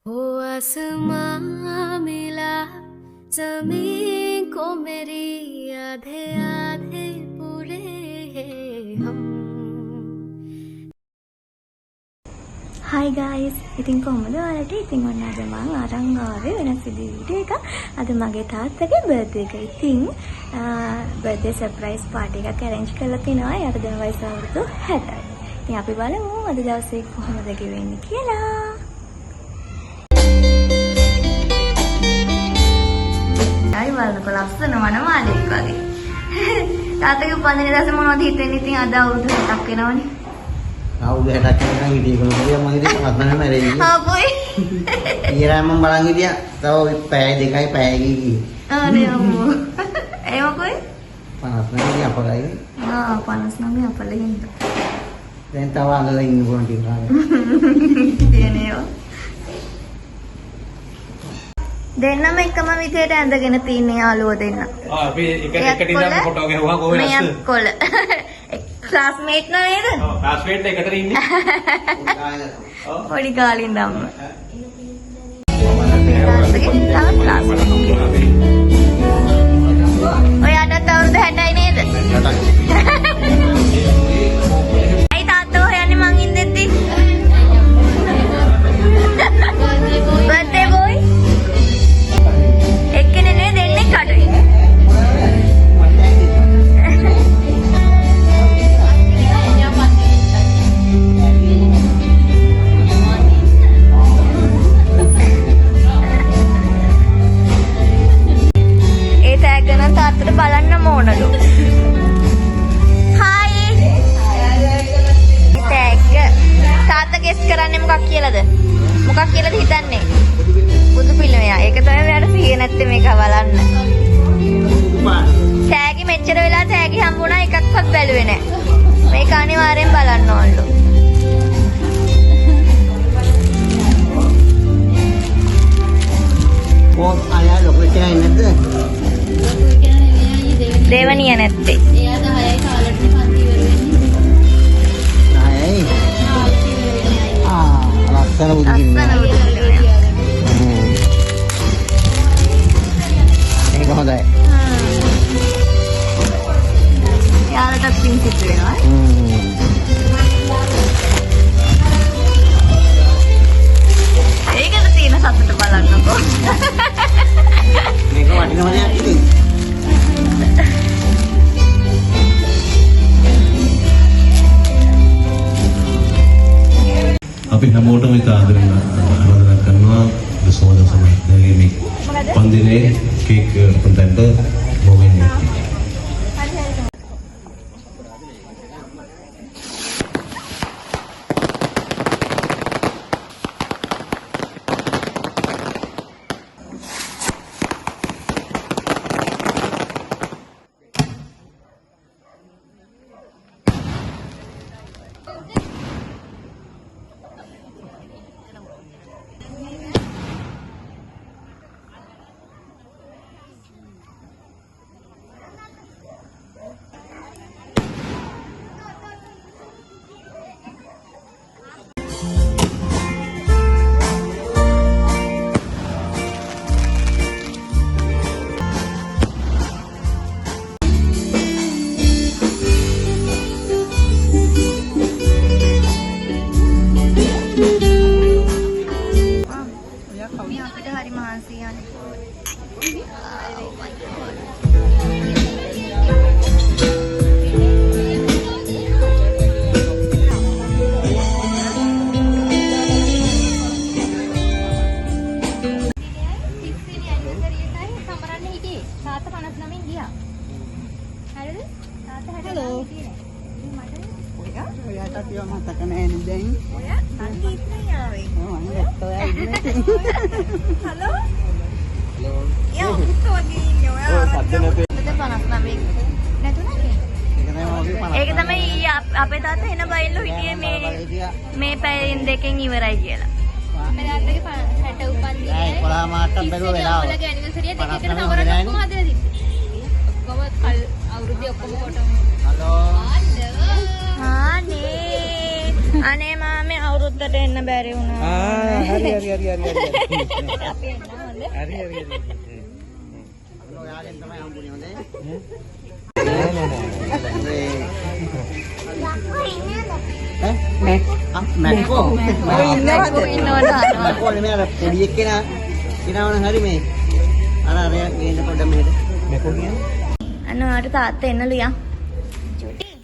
ओ आसमां मिला जमीन को मेरी आधे आधे पूरे हम. Hi guys, ඉතින් කොහමද ඔයාලට? ඉතින් ඔන්න අද මම අරන් ආවේ වෙනස් වීඩියෝ එකක්. අද මගේ තාත්තගේ බර්ත්ඩේ එක. ඉතින් බර්ත්ඩේ සර්ප්‍රයිස් පාටි එකක් arrange කරලා තිනවා. යාට දැන් වයස අවුරුදු 60යි. ඉතින් අපි බලමු අද දවසේ කොහොමද ගෙවෙන්නේ කියලා. ආයි බලන්නකො ලස්සන වනමාලෙක් වගේ. තාත්තගේ උපන්දින දවසේ මොනවද හිතෙන්නේ? ඉතින් අද අවුරුදු 60ක් වෙනවනේ. අවුරුදු 60ක් වෙනකන් හිටියේ කොහොමද මම ඉතින් පස්නම මැරෙන්නේ. ආ පොයි. ඊයරා මම බලන් හිටියා. තව පැය දෙකයි පැය ගියේ. අනේ අම්මෝ. ඒ මොකෝයි? 59 ගේ අපගයි. 59 අපල හින්ද. දැන් තව අඳලා ඉන්න ඕන ටිකක්. තියනේවා. දෙන්නම එකම විදියට ඇඳගෙන තියෙන යාළුවෝ දෙන්න. අපි එකට ඉඳන් ෆොටෝ ගහුවා කොහේ නැස්ස. මෙයක් කොළ. ක්ලාස්මේට් නේද? ඔව් ක්ලාස්මේට් එකට ඉන්නේ. පොඩි කාලේ ඉඳන්ම. ඔයාටත් අවුරුදු 60යි නේද? 60යි. ඇයි තාත්තෝ හොයන්නේ මං ඉඳෙද්දි? Birthday boy. එක්කෙනේ නේ දෙන්නේ කඩේ. තාත්තට බලන්න ඕනලු. හායි. ටැග්. තාත්තා ගෙස් කරන්නේ මොකක් කියලාද? මොකක් කියලාද හිතන්නේ? බුදු පිළිමය. ඒක තමයි මෙයාට සිහිය නැත්තේ මේක බලන්න. ටැගි මෙච්චර වෙලා ටැගි හම්බුණා එකක්වත් බැලුවේ නැහැ. මේක අනිවාර්යෙන් බලන්න ඕනලු. ඕ අයියා ලොකු කෙනා ඉන්නද? දේවනිය නැත්තේ. එයා 10යි කාලට පන්ති ඉවර වෙන්නේ. 10යි. ලස්සන බුදු පිළිමයක්. ඒක හොඳයි. යාළුවට පින්සිත් වෙනවා. ඒකට තියෙන සතුට බලන්නකෝ. මේක වටිනම දෙයක් ඉතින්. අපි හැමෝටම ඒක ආදරෙන් ආරාධනා කරනවා සෝදා සමහත්මයාගේ මේ පන්දිනේ කේක් පොතෙන්ට බොවෙන්නේ. ඒක තමයි අපේ තාත්තා එන බයිල්ලෝ හිටියේ මේ පැයෙන් දෙකෙන් ඉවරයි කියලා. අපේ තාත්තගේ 60 උපන්දිනේ. ඒ 11 මාට්ටම් බැලුව වෙලාව. ඔයාලගේ ඇනිවර්සරි එක එකට සමරන ඔක්කොම හදලා තිබ්බේ. ඔක්කොම අවුරුද්දේ ඔක්කොම කොට. හලෝ. අනේ අනේ මාමේ අවුරුද්දට එන්න බැරි වුණා. හරි. අපි එන්න හොඳේ. හරි. ඔයාලෙන් තමයි හම්බුනේ හොඳේ. මැක්කෝ ඉන්නවද? මැක්කෝ නෙමෙයි අර පොඩි එක්කෙනා කිනවන හරි මේ අර ගේන්න පොඩ්ඩක් මෙහෙට මැක්කෝ කියන්නේ අන්න ඔයාට තාත්තා එන්න ලියන්.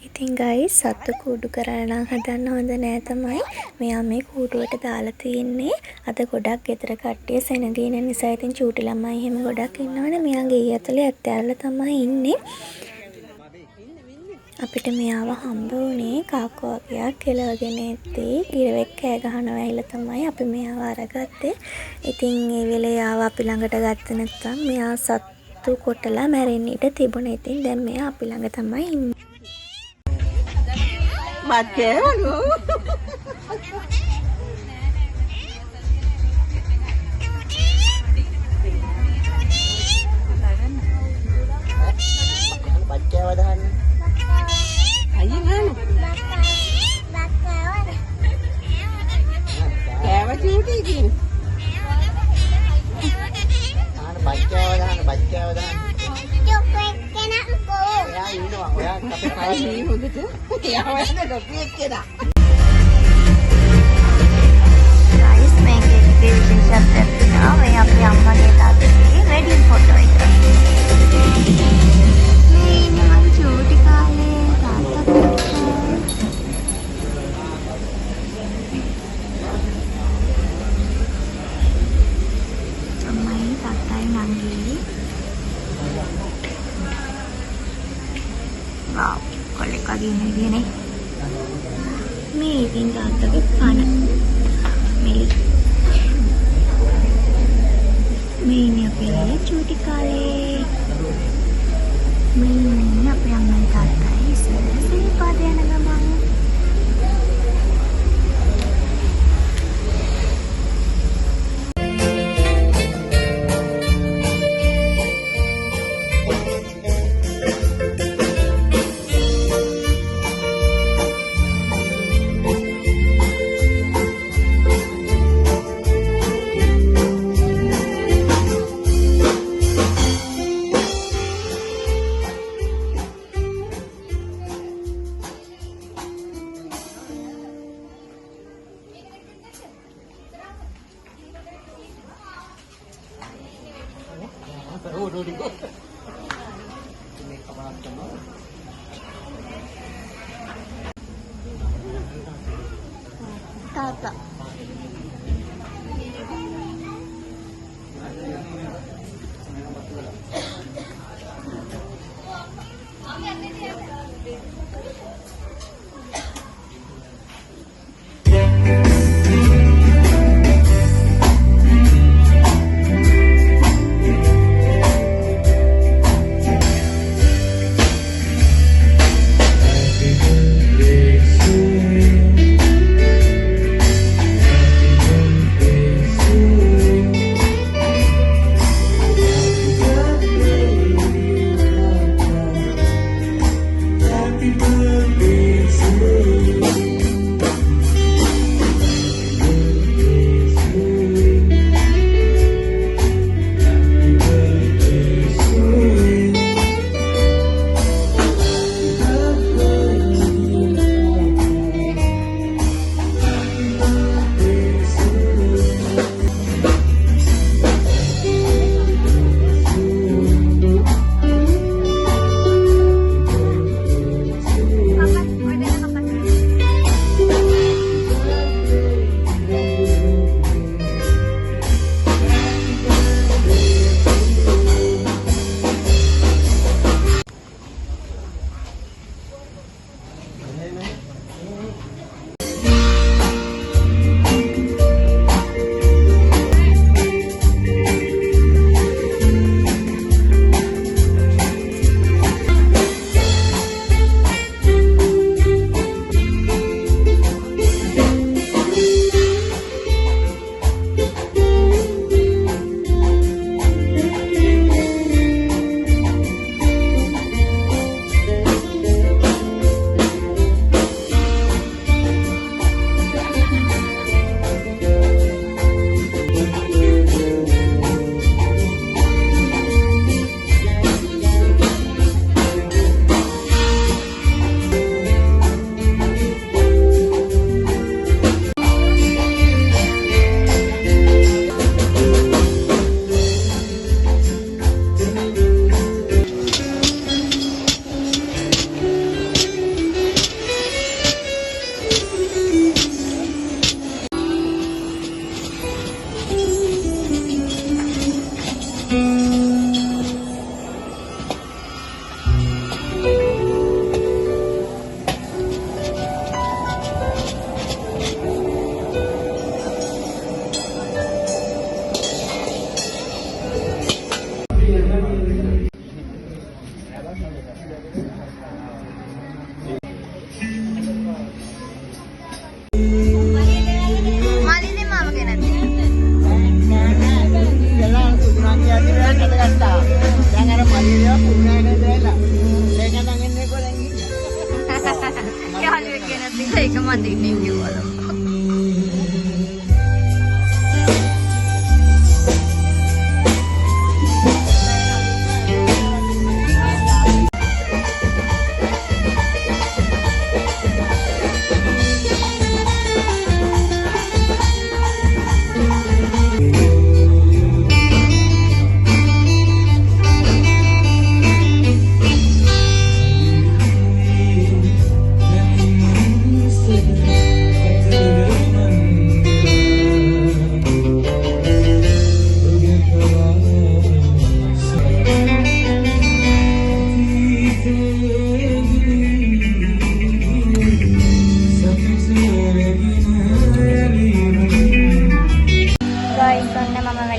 ඉතින් ගයිස් සත්තු කූඩු කරලා හදන්න හොඳ නෑ තමයි. මෙයා මේ කූඩුවට දාලා තියෙන්නේ. අද ගොඩක් ගෙදර කට්ටිය සෙනගින නිසා ඉතින් චූටි ළමයි එහෙම ගොඩක් ඉන්නවනේ. මෙයා ගේ ඇතුලේ ඇත්තැරලා තමයි ඉන්නේ. අපිට මෙයාව හම්බ වුණේ කාකෝ වගේක් කෙලවගෙන ඉද්දී ගිරවෙක් කෑ ගහනවා ඇහිලා තමයි අපි මෙයාව අරගත්තේ. ඉතින් ඒ වෙලේ ආව අපි ළඟට ගත්තේ නැත්නම් මෙයා සත්තු කොටලා මැරෙන්න ඉඩ තිබුණා. ඉතින් දැන් මෙයා අපි ළඟ තමයි ඉන්නේ. Mateo. බච්චාව දාන්න Ayun nga. Kaya masutigin. බච්චාව දාන්න ඔයා ඉන්නවා ඔයා අපේ Ay, hindi ko. Kaya wala na dapit kina. Guys මේකේ විශේෂ ශබ්දයක් තියෙනවා. මේ අපේ අම්මගේ තාත්තගේ වෙඩින් ෆොටෝ එක. මේ ඉන්නවා චූටි කාලේ තාත්තත් එක්ක. අම්මයි තාත්තයි නංගි. wow, කොල්ලෙක් වගේ ඉන්නේ විදියනේ. මේ ඉතින් තාත්තගේ පණ. මෙලි. මේ ඉන්නේ අපේ චූටි කාලේ. මේ ඉන්නේ අපේ අම්මයි තාත්තයි ඉස්සරහ පාද යන ගමන්. තාත්තා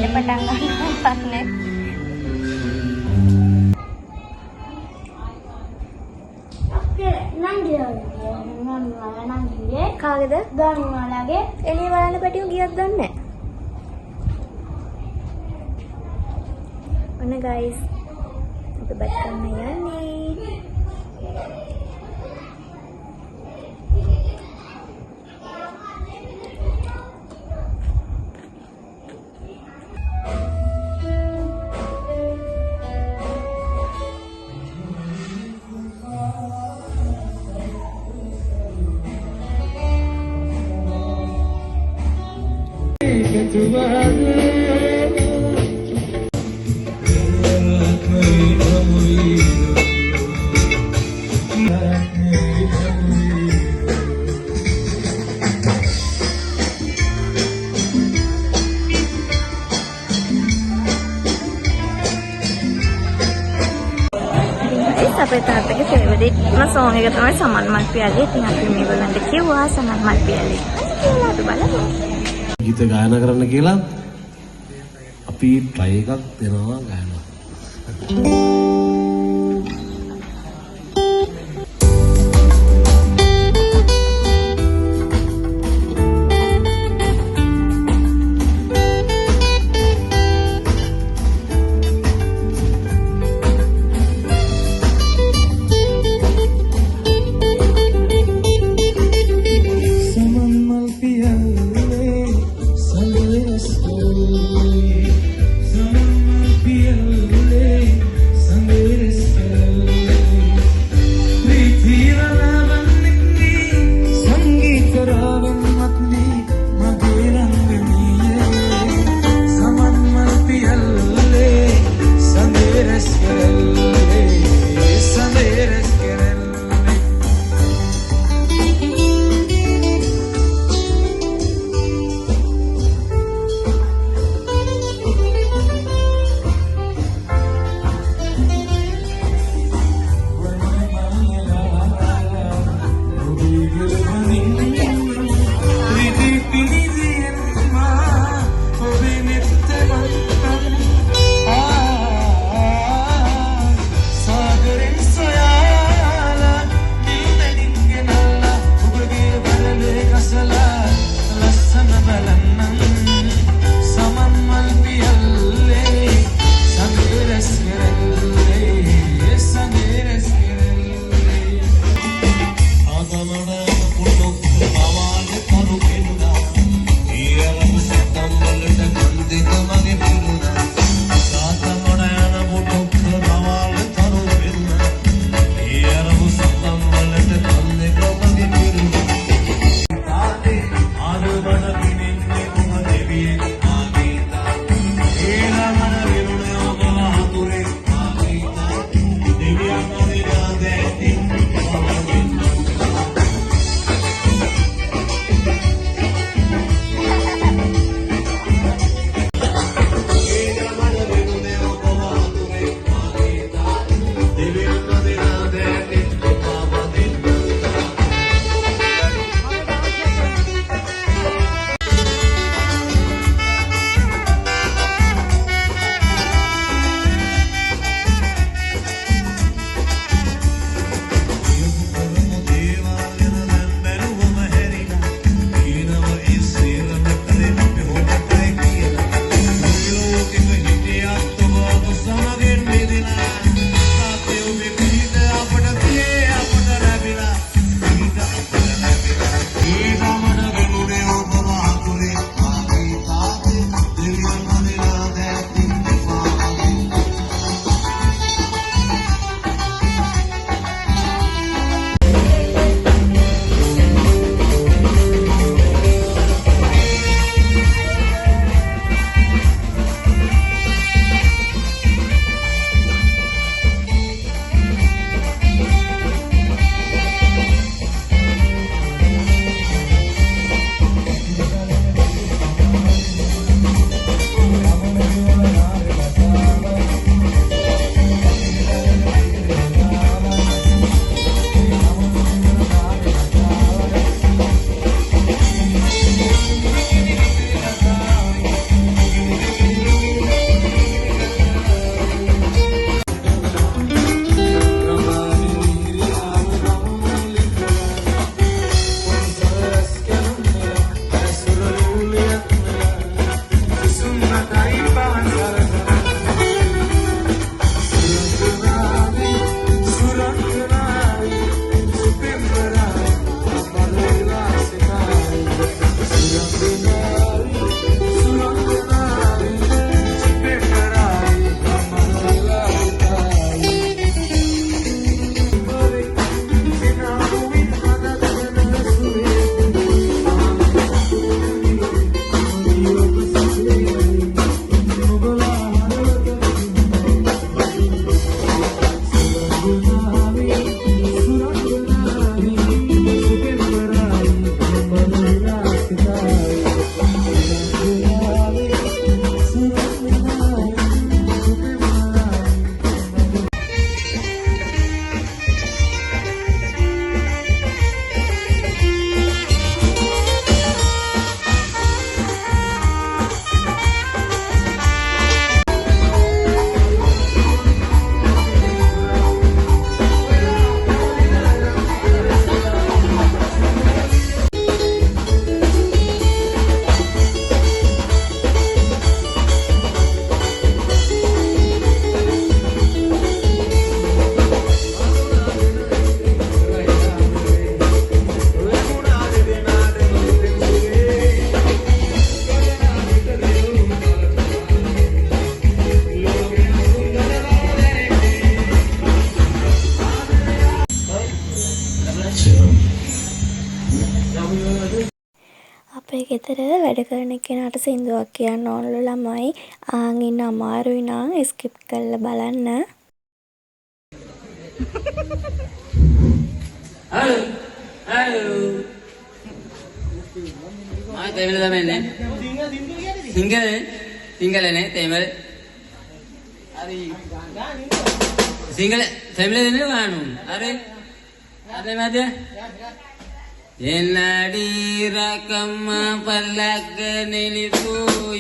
වැඩ පටන් ගන්නවා නේ. කාගේද? ගානිවාලාගේ. එළිය බලන්න පැටියෝ ගියත් දන්නේ නැහැ. ඔන්න ගයිස්. අපි බත් කන්න යන්නේ. අපේ තාත්තගේ ෆේවරිට්ම සෝන් එක තමයි සමන් මල් පියාලේ. ඉතින් අපි මේගොල්ලන්ට කිව්වා සමන් මල් පියාලේ කියලා අපි බලමු. ගීත ගායනා කරන්න කියලා අපි try එකක් දෙනවා ගායනා. ගෙදර වැඩ කරන කෙනාට සින්දුවක් කියන්න ඕනලු ළමයි. ආන් ඉන්න අමාරුයි නම් ස්කිප් කරලා බලන්න. Halo. Ah, temel tamenne. Single ne temel. Ari. Single temel ne gaanu. Are madya. Yenadi rakama palagga nilipu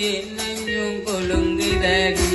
yenanjung kolungi dadi.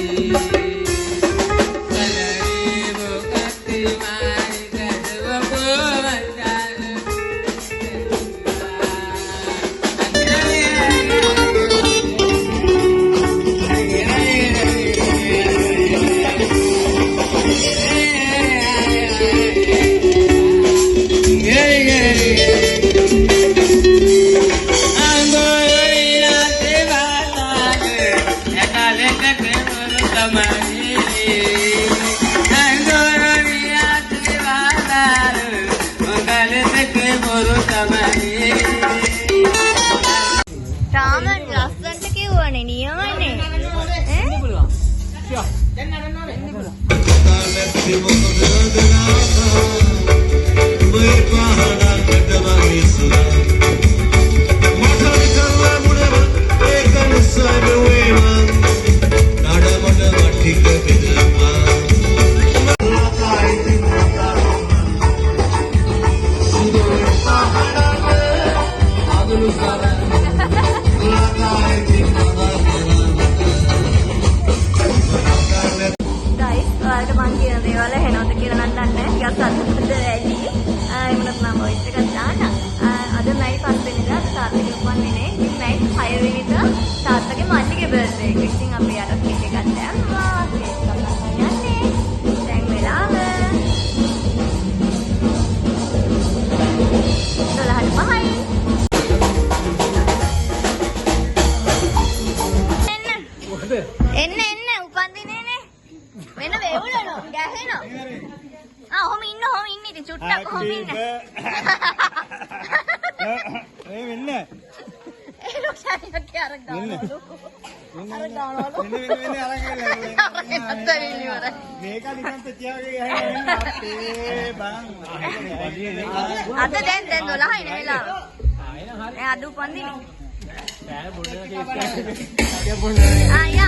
Raman ලස්සන්ට කිව්වනේ නියමනේ. Ada dan 12 ini lah. Aduh pandi ni. Ya.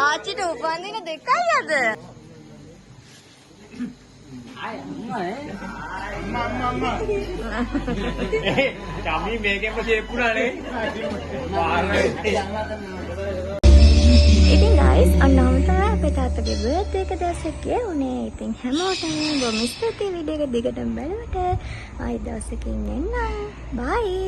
ආච්චිට උපන්දින දෙකයි අද. කමි මේකෙම ජේපුණානේ. ඉතින් guys අන්නම තමයි අපේ තාත්තගේ birthday එක දවසක උනේ. ඉතින් හැමෝටම බොහොම ස්තුතියි වීඩියෝ එක දිගටම බලවට. ආයි දවසකින් එන්නම්. bye.